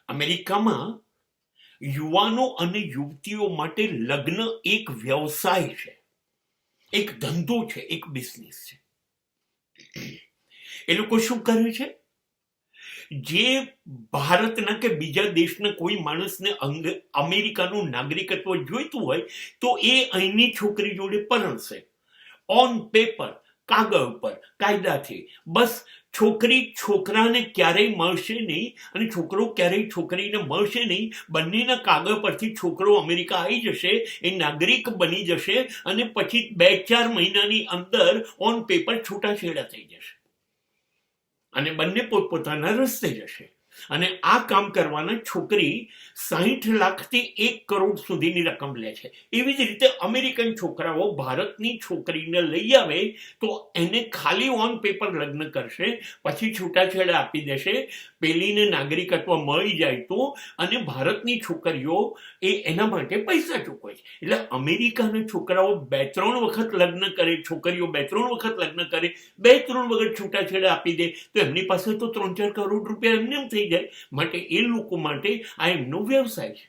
અમેરિકામાં યુવાનો અને યુવતીઓ માટે લગ્ન એક વ્યવસાય છે, એક ધંધો છે, એક બિઝનેસ છે. એ લોકો શું કરે છે? જે ભારતના કે બીજા દેશના કોઈ માણસને અમેરિકાનું નાગરિકત્વ જોઈતું હોય તો એ અહીંની છોકરી જોડે પરણશે ઓન પેપર, કાગળ પર, કાયદાથી. બસ છોકરી છોકરાને ક્યારેય મળશે નહીં અને છોકરો ક્યારેય છોકરીને મળશે નહીં. બંનેના કાગળ પરથી છોકરો અમેરિકા આવી જશે, એ નાગરિક બની જશે અને પછી 2-4 મહિનાની અંદર ઓન પેપર છૂટાછેડા થઈ જશે અને બંને પોતપોતાના રસ્તે જશે. અને આ કામ કરવાના છોકરી 60 લાખથી 1 કરોડ સુધીની રકમ લે છે. એવી જ રીતે અમેરિકન છોકરાઓ ભારતની છોકરીને લઈ આવે તો એને ખાલી ઓન પેપર લગ્ન કરશે, પછી છૂટાછેડા આપી દેશે, પેલીને નાગરિકત્વ મળી જાય તો, અને ભારતની છોકરીઓ એના માટે પૈસા ચૂકવે છે. એટલે અમેરિકાના છોકરાઓ 2-3 વખત લગ્ન કરે, છોકરીઓ 2-3 વખત લગ્ન કરે, 2-3 વખત છૂટાછેડા આપી દે તો એમની પાસે તો 3-4 કરોડ રૂપિયા એમને થઈ જાય. માટે એ લોકો માટે આ એમનો વ્યવસાય છે.